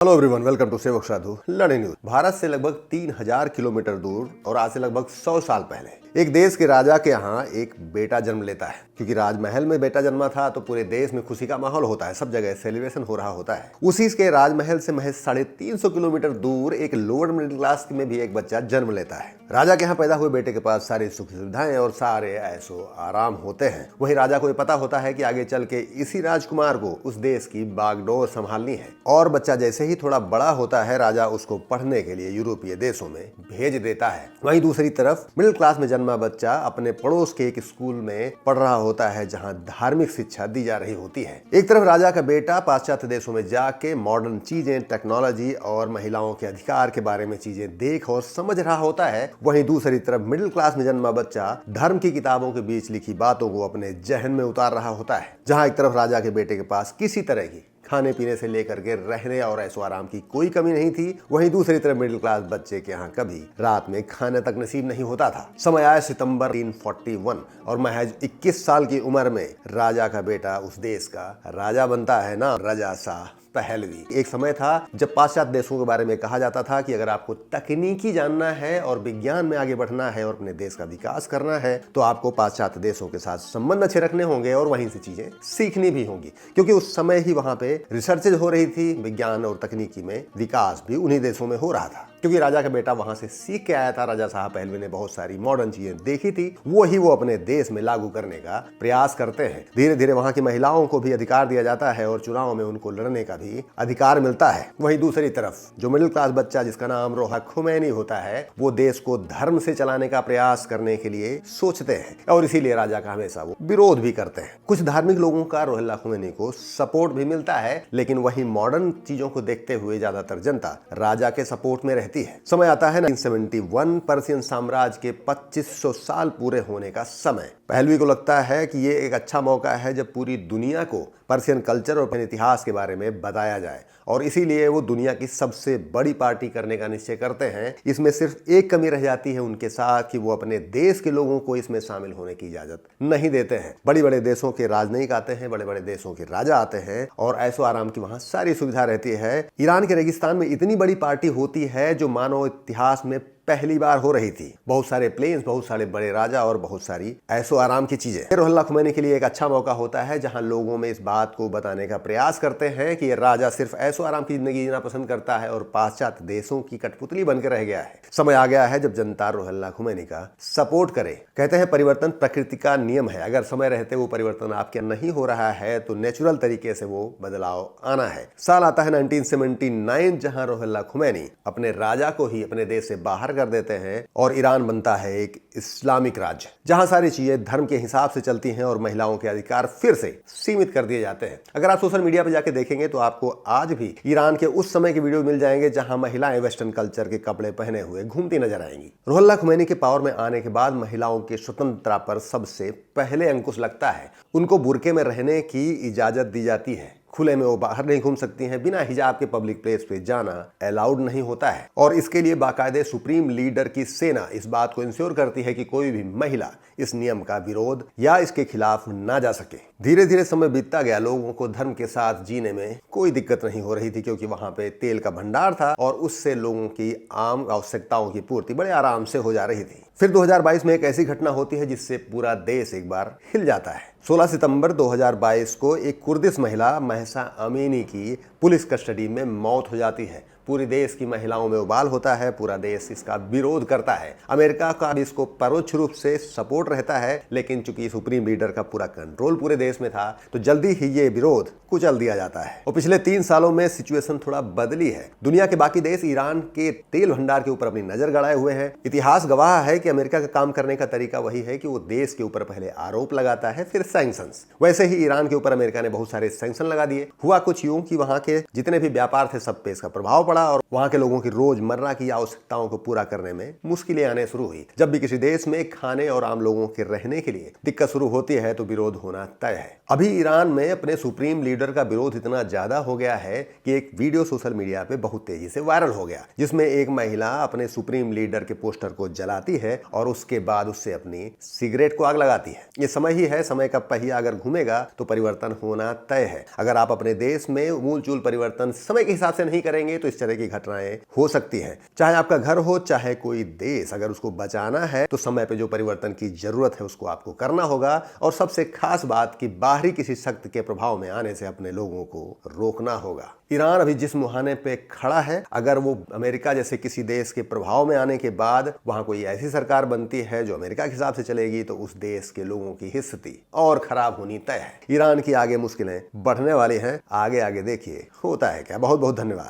Hello everyone, welcome to सेवक साधु learning news. Bharat से लगभग 3000 किलोमीटर दूर और आज से लगभग 100 साल पहले एक देश के राजा के यहाँ एक बेटा जन्म लेता है। क्योंकि राजमहल में बेटा जन्मा था तो पूरे देश में खुशी का माहौल होता है, सब जगह सेलिब्रेशन हो रहा होता है। उसी के राजमहल से महज 350 किलोमीटर दूर एक लोअर मिडिल क्लास में भी एक बच्चा जन्म लेता है। राजा के यहाँ पैदा हुए बेटे के पास सारी सुख सुविधाएं और सारे ऐशो आराम होते हैं। वही राजा को ये पता होता है कि आगे चल के इसी राजकुमार को उस देश की बागडोर संभालनी है। और बच्चा जैसे ही थोड़ा बड़ा होता है, राजा उसको पढ़ने के लिए यूरोपीय देशों में भेज देता है। वहीं दूसरी तरफ मिडिल क्लास में जन्मा बच्चा अपने पड़ोस के एक स्कूल में पढ़ रहा होता है, जहां धार्मिक शिक्षा दी जा रही होती है। एक तरफ राजा का बेटा पाश्चात्य देशों में जाके मॉडर्न चीजें, टेक्नोलॉजी और महिलाओं के अधिकार के बारे में चीजें देख और समझ रहा होता है। वहीं दूसरी तरफ मिडिल क्लास में जन्मा बच्चा धर्म की किताबों के बीच लिखी बातों को अपने जहन में उतार रहा होता है। जहां एक तरफ राजा के बेटे के पास किसी तरह की खाने पीने से लेकर के रहने और ऐशो आराम की कोई कमी नहीं थी, वहीं दूसरी तरफ मिडिल क्लास बच्चे के यहाँ कभी रात में खाने तक नसीब नहीं होता था। समय आया सितंबर 341 और महज 21 साल की उम्र में राजा का बेटा उस देश का राजा बनता है ना, राजा शाह पहलवी। एक समय था जब पाश्चात्य देशों के बारे में कहा जाता था कि अगर आपको तकनीकी जानना है और विज्ञान में आगे बढ़ना है और अपने देश का विकास करना है तो आपको पाश्चात्य देशों के साथ संबंध अच्छे रखने होंगे और वहीं से चीजें सीखनी भी होंगी। क्योंकि उस समय ही वहां पे रिसर्चेज हो रही थी, विज्ञान और तकनीकी में विकास भी उन्हीं देशों में हो रहा था। क्योंकि राजा का बेटा वहां से सीख के आया था, राजा साहब पहलवी ने बहुत सारी मॉडर्न चीजें देखी थी, वो अपने देश में लागू करने का प्रयास करते हैं। धीरे धीरे वहां की महिलाओं को भी अधिकार दिया जाता है और चुनाव में उनको लड़ने का भी अधिकार मिलता है। वहीं दूसरी तरफ जो मिडिल क्लास बच्चा जिसका नाम रूहुल्लाह खुमैनी होता है, वो देश को धर्म से चलाने का प्रयास करने के लिए सोचते हैं और इसीलिए राजा का हमेशा वो विरोध भी करते हैं। कुछ धार्मिक लोगों का रूहुल्लाह खुमैनी को सपोर्ट भी मिलता है, लेकिन वही मॉडर्न चीजों को देखते हुए ज्यादातर जनता राजा के सपोर्ट में रहती है। समय आता है 1971, पर्शियन साम्राज्य के 2500 साल पूरे होने का समय। पहलवी को लगता है कि ये एक अच्छा मौका है जब पूरी दुनिया को पर्शियन कल्चर और इतिहास के बारे में बताया जाए, और इसीलिए वो दुनिया की सबसे बड़ी पार्टी करने का निश्चय करते हैं। इसमें सिर्फ एक कमी रह जाती है उनके साथ कि वो अपने देश के लोगों को इसमें शामिल होने की इजाजत नहीं देते हैं। बड़े बड़े देशों के राजनयिक आते हैं, बड़े बड़े देशों के राजा आते हैं और ऐशो आराम की वहां सारी सुविधा रहती है। ईरान के रेगिस्तान में इतनी बड़ी पार्टी होती है जो मानव इतिहास में पहली बार हो रही थी। बहुत सारे प्लेन्स, बहुत सारे बड़े राजा और बहुत सारी ऐशो आराम की चीजें। रूहुल्लाह खुमैनी के लिए एक अच्छा मौका होता है जहां लोगों में इस बात को बताने का प्रयास करते हैं कि ये राजा सिर्फ ऐशो आराम की जिंदगी जीना पसंद करता है और पाश्चात्य देशों की कठपुतली बनकर रह गया है। समय आ गया है जब जनता रूहुल्लाह खुमैनी का सपोर्ट करे। कहते हैं परिवर्तन प्रकृति का नियम है, अगर समय रहते वो परिवर्तन आपके नहीं हो रहा है तो नेचुरल तरीके से वो बदलाव आना है। साल आता है 1979 जहां रूहुल्लाह खुमैनी अपने राजा को ही अपने देश से बाहर कर देते हैं और ईरान बनता है एक इस्लामिक राज्य जहां सारी चीजें धर्म के हिसाब से चलती हैं और महिलाओं के अधिकार फिर से सीमित कर दिए जाते हैं। अगर आप सोशल मीडिया पर जाके देखेंगे तो आपको आज भी ईरान के उस समय के वीडियो मिल जाएंगे जहां महिलाएं वेस्टर्न कल्चर के कपड़े पहने हुए घूमती नजर आएंगी। रूहुल्लाह खुमैनी के पावर में आने के बाद महिलाओं की स्वतंत्रता पर सबसे पहले अंकुश लगता है। उनको बुर्के में रहने की इजाजत दी जाती है, खुले में वो बाहर नहीं घूम सकती हैं, बिना हिजाब के पब्लिक प्लेस पे जाना अलाउड नहीं होता है। और इसके लिए बाकायदे सुप्रीम लीडर की सेना इस बात को इंश्योर करती है कि कोई भी महिला इस नियम का विरोध या इसके खिलाफ ना जा सके। धीरे धीरे समय बीतता गया, लोगों को धर्म के साथ जीने में कोई दिक्कत नहीं हो रही थी क्योंकि वहां पे तेल का भंडार था और उससे लोगों की आम आवश्यकताओं की पूर्ति बड़े आराम से हो जा रही थी। फिर 2022 में एक ऐसी घटना होती है जिससे पूरा देश एक बार हिल जाता है। 16 सितंबर 2022 को एक कुर्दिश महिला महसा अमीनी की पुलिस कस्टडी में मौत हो जाती है। पूरे देश की महिलाओं में उबाल होता है, पूरा देश इसका विरोध करता है। अमेरिका का भी इसको परोक्ष रूप से सपोर्ट रहता है, लेकिन चूंकि सुप्रीम लीडर का पूरा कंट्रोल पूरे देश में था तो जल्दी ही ये विरोध कुचल दिया जाता है। और पिछले 3 सालों में सिचुएशन थोड़ा बदली है। दुनिया के बाकी देश ईरान के तेल भंडार के ऊपर अपनी नजर गड़ाए हुए हैं। इतिहास गवाह है कि अमेरिका का काम करने का तरीका वही है कि वो देश के ऊपर पहले आरोप लगाता है, फिर सैंक्शंस। वैसे ही ईरान के ऊपर अमेरिका ने बहुत सारे सैंक्शन लगा दिए। हुआ कुछ यूं कि वहां के जितने भी व्यापार थे सब पे इसका प्रभाव पड़ा और वहां के लोगों की रोजमर्रा की आवश्यकताओं को पूरा करने में मुश्किलें आने शुरू हुई। जब भी किसी देश में खाने और आम लोगों के रहने के लिए दिक्कत शुरू होती है तो विरोध होना तय है। अभी ईरान में अपने सुप्रीम लीडर का विरोध इतना ज्यादा हो गया है कि एक वीडियो सोशल मीडिया पे बहुत तेजी से वायरल हो गया, जिसमें एक महिला अपने सुप्रीम लीडर के पोस्टर को जलाती है और उसके बाद उससे अपनी सिगरेट को आग लगाती है। ये समय ही है, समय का पहिया अगर घूमेगा तो परिवर्तन होना तय है। अगर आप अपने देश में मूल चूल परिवर्तन समय के हिसाब से नहीं करेंगे तो इस तरह की घटनाएं हो सकती हैं। चाहे आपका घर हो, चाहे कोई देश, अगर उसको बचाना है तो समय पे जो परिवर्तन की जरूरत है उसको आपको करना होगा। और सबसे खास बात कि बाहरी किसी शक्ति के प्रभाव में आने से अपने लोगों को रोकना होगा। ईरान अभी जिस मुहाने पे खड़ा है, अगर वो अमेरिका जैसे किसी देश के प्रभाव में आने के बाद वहां कोई ऐसी सरकार बनती है जो अमेरिका के हिसाब से चलेगी तो उस देश के लोगों की स्थिति और खराब होनी तय है। ईरान की आगे मुश्किलें बढ़ने वाली हैं। आगे आगे देखिए होता है क्या। बहुत बहुत धन्यवाद।